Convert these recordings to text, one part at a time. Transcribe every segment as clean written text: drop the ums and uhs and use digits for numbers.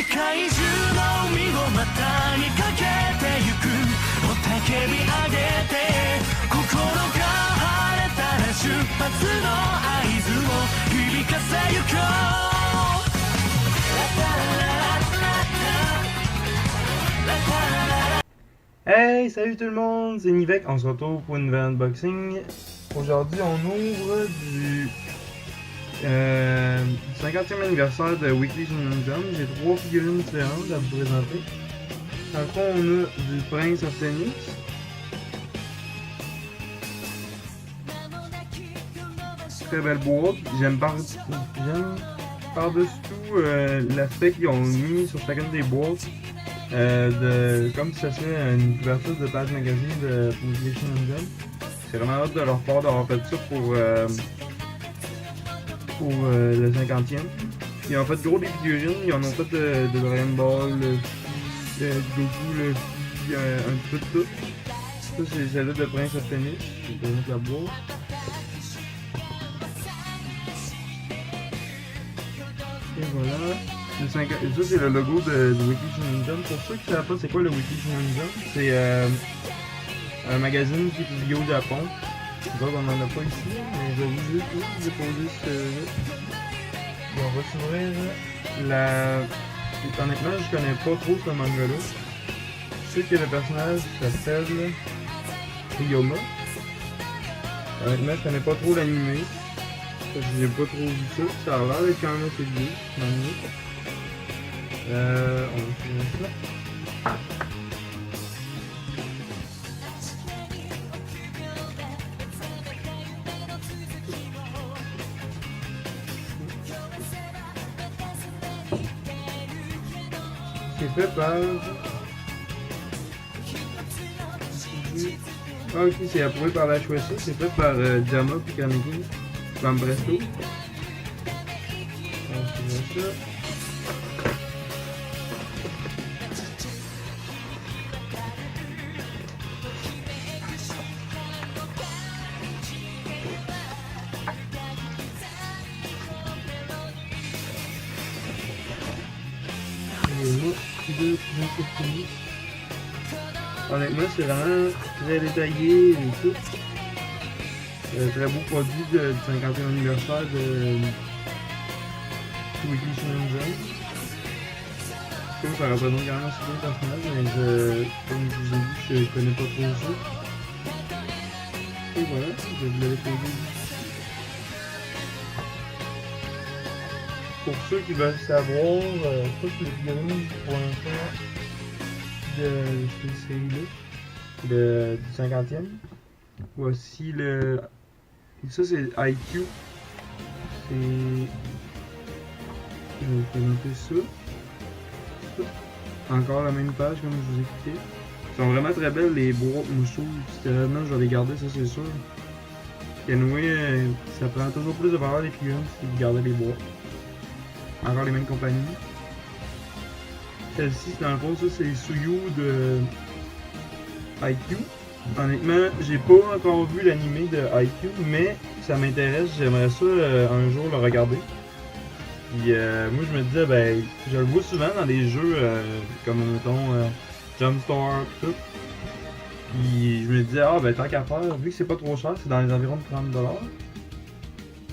界中の海を股にかけてゆく雄たけび上げて心が晴れたら出発の合図を響かせゆこう Hey, salut tout le monde, c'est Nivek, on se retrouve pour une nouvelle unboxing. Aujourd'hui, on ouvre du 50e anniversaire de Weekly Shonen Jump. J'ai 3 figurines différentes à vous présenter. Dans le fond, on a du Prince of Tennis. Très belle boîte. J'aime par-dessus tout l'aspect qu'ils ont mis sur chacune des boîtes. Comme si ça serait une couverture de page magazine de Weekly Shonen Jump. C'est vraiment hâte de leur part d'avoir fait ça pour le 50e. Ils ont fait gros des figurines, ils en ont fait de Dragon Ball, de Goku, un petit peu de tout. Ça c'est celle-là de Prince of Tennis, je vais te montrer la boîte. Et voilà. Ça c'est le logo de Weekly Shonen Jump. Pour ceux qui ne savent pas c'est quoi le Weekly Shonen Jump, c'est un magazine qui est publié au Japon. Donc on n'en a pas ici, mais je vais vous juste déposer ce... On va s'ouvrir la... Honnêtement je connais pas trop ce manga-là. Je sais que le personnage s'appelle Ryoma. Honnêtement je connais pas trop l'anime. J'ai pas trop vu ça. Ça a l'air d'être quand même assez vieux. On va finir ça. C'est fait par... Ah ok, c'est approuvé par la Shueisha. C'est fait par Jama et Kaneki. Comme Presto. On va ça. Honnêtement, c'est vraiment très détaillé et tout. Très beau produit du 50e anniversaire de Weekly Shonen Jump. Je trouve que ça représente carrément assez bien le personnage, mais comme je vous ai dit, je connais pas trop ça. Et voilà, je vous l'avais posé. Pour ceux qui veulent savoir, toutes les figurines pour l'instant de cette série-là, du 50e. Voici le... Ça c'est IQ. C'est... Je vais vous présenter ça. Encore la même page comme je vous ai expliqué. Elles sont vraiment très belles les boîtes mousseaux. Sérieusement je vais les garder, ça c'est sûr. Anyway, ça prend toujours plus de valeur les figurines si vous gardez les boîtes. Encore les mêmes compagnies. Celle-ci, dans le fond, ça c'est Suyu de IQ. Honnêtement, j'ai pas encore vu l'anime de IQ, mais ça m'intéresse, j'aimerais ça un jour le regarder. Puis moi je me disais, ben, je le vois souvent dans des jeux comme mettons Jumpstart et tout. Puis je me disais, ah ben tant qu'à faire, vu que c'est pas trop cher, c'est dans les environs de 30$.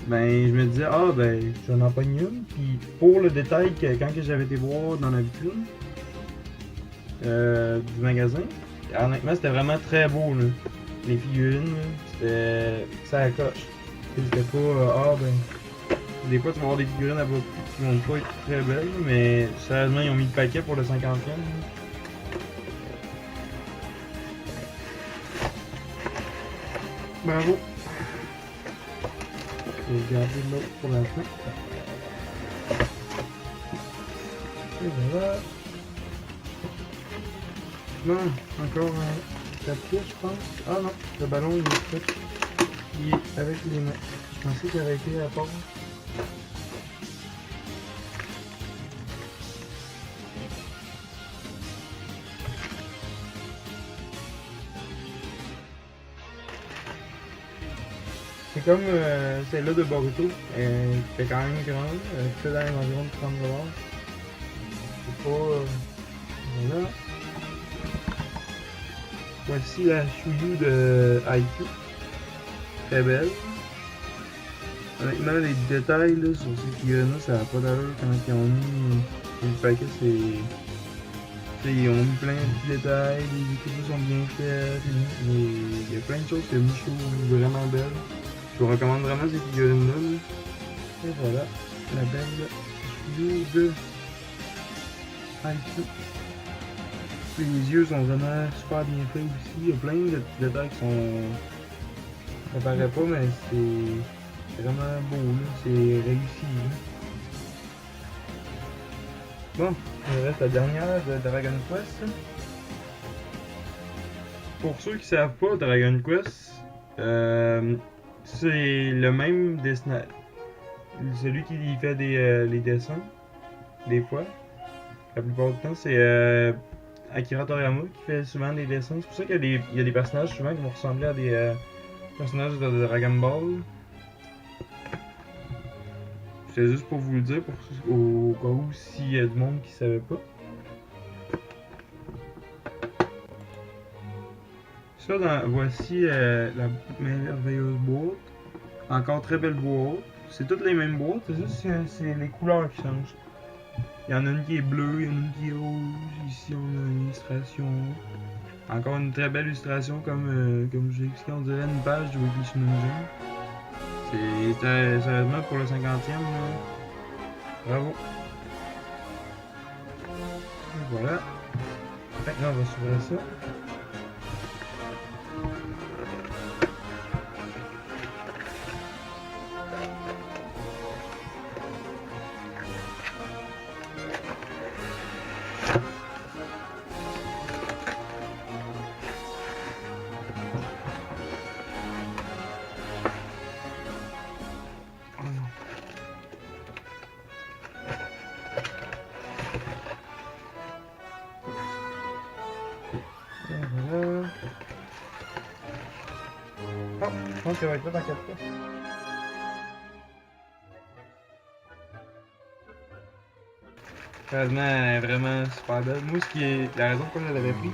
Ben je me disais, ah ben j'en ai pas une. Puis pour le détail, quand j'avais été voir dans la vitrine du magasin, honnêtement c'était vraiment très beau là. Les figurines, c'était ça à coche. C'était pas, ah ben, des fois tu vas avoir des figurines à qui vont pas être très belles, mais sérieusement ils ont mis le paquet pour le 50e. Bravo! Je vais garder l'autre pour la fin. Et voilà. Non, encore un papier je pense. Ah non, le ballon il est fait. Il est avec les mains. Je pensais qu'il avait été à part. C'est comme celle-là de Boruto, qui fait quand même grande, fait dans les environs de 30$. C'est pas... voilà. Voici la Shuyu de IQ. Très belle. Honnêtement, les détails là, sur ces figurines-là, ça n'a pas d'allure quand ils ont mis le paquet. Ils ont mis plein de petits détails, les équipes sont bien faites, mais il y a plein de choses que Micho est vraiment belle. Je vous recommande vraiment ces figurines-là. Et voilà, la belle Shuyu de IQ. Les yeux sont vraiment super bien faits aussi. Il y a plein de petits détails qui sont... Ça paraît pas, mais c'est vraiment beau, là. C'est réussi. Là. Bon, il reste la dernière de Dragon Quest. Pour ceux qui savent pas, Dragon Quest, c'est le même dessinateur. Celui qui fait les dessins, des fois. La plupart du temps, c'est Akira Toriyama qui fait souvent des dessins. C'est pour ça qu'il y a des personnages souvent qui vont ressembler à des personnages de Dragon Ball. C'est juste pour vous le dire, au cas où s'il y a du monde qui savait pas. Ça, voici la merveilleuse boîte. Encore très belle boîte. C'est toutes les mêmes boîtes, c'est juste c'est les couleurs qui changent. Il y en a une qui est bleue, il y en a une qui est rouge. Ici, on a une illustration. Encore une très belle illustration, comme j'ai expliqué, on dirait une page de Weekly Shonen Jump. C'est sérieusement pour le 50e. Bravo. Et voilà. Maintenant, on va s'ouvrir ça. Voilà. Oh, je pense qu'elle va être là dans 4 fois. Sérieusement, elle est vraiment super belle. Moi, la raison pourquoi je l'avais pris,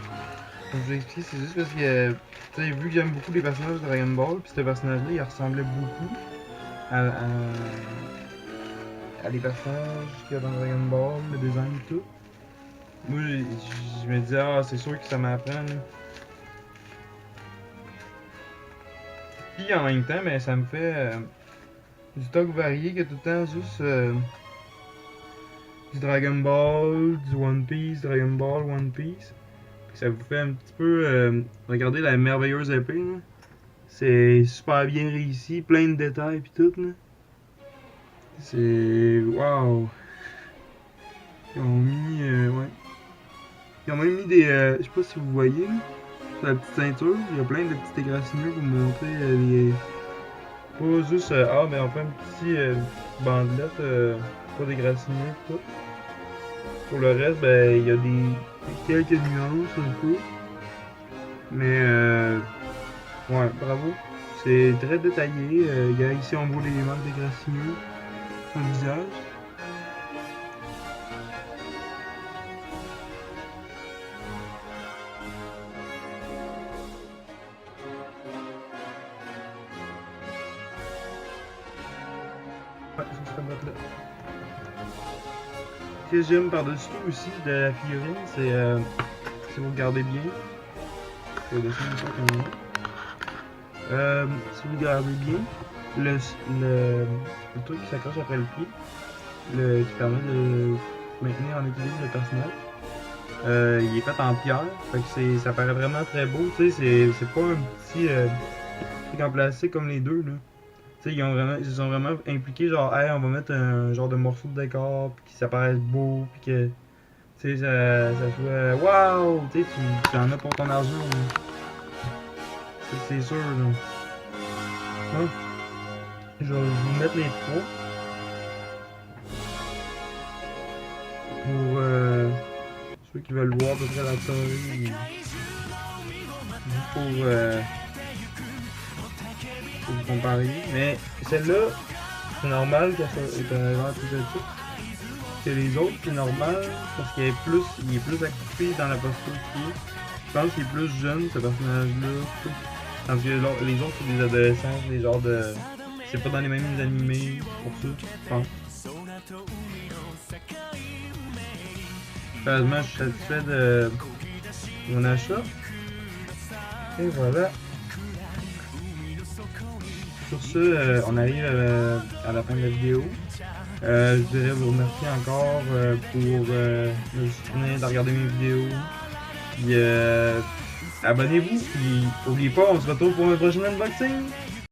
comme je vous l'ai expliqué, c'est juste parce que, tu sais, vu que j'aime beaucoup les personnages de Dragon Ball, puis ce personnage-là, il ressemblait beaucoup à les personnages qu'il y a dans Dragon Ball, le design et tout. Moi, je me disais, ah, c'est sûr que ça m'apprend. Puis en même temps, ben, ça me fait du stock varié que tout le temps juste du Dragon Ball, du One Piece, Dragon Ball, One Piece. Puis ça vous fait un petit peu regardez la merveilleuse épée. C'est super bien réussi, plein de détails puis tout. C'est waouh. Ils ont mis ouais. Ils ont même mis des je sais pas si vous voyez là, sur la petite ceinture, il y a plein de petits égratignures pour vous montrer les pas juste ah mais on fait un petit bandelette pas d'égratignures et tout. Pour le reste ben il y a quelques nuances un peu. Mais ouais, bravo. C'est très détaillé. Ici on voit les marques d'égratignures sur le visage. Ouais, sur cette boîte là. Ce que j'aime par-dessus aussi de la figurine, c'est si vous regardez bien, je vais dessiner ça comme ça. Si vous regardez bien, le truc qui s'accroche après le pied, qui permet de maintenir en équilibre le personnage, il est fait en pierre, fait que ça paraît vraiment très beau. Tu sais, c'est pas un petit truc en plastique comme les deux là. Tu sais, ils se sont vraiment impliqués, genre, hey, on va mettre un genre de morceau de décor, puis que ça paraisse beau, puis que, tu sais, ça soit, waouh, tu sais, tu en as pour ton argent, c'est sûr, là. Bon. Je vais vous mettre les trois. Pour ceux qui veulent voir à peu près la théorie, juste pour vous comparer. Mais celle-là, c'est normal qu'elle soit plus petite. que les autres, c'est normal, parce qu'il il est plus actif dans la posture qu'il est. Je pense qu'il est plus jeune, ce personnage-là. Tandis que les autres, c'est des adolescents, des genres de... C'est pas dans les mêmes animés, pour ça, je pense. Sérieusement, je suis satisfait de mon achat. Et voilà. Sur ce, on arrive à la fin de la vidéo. Je voudrais vous remercier encore pour me soutenir, de regarder mes vidéos. Puis abonnez-vous, puis n'oubliez pas, on se retrouve pour un prochain unboxing.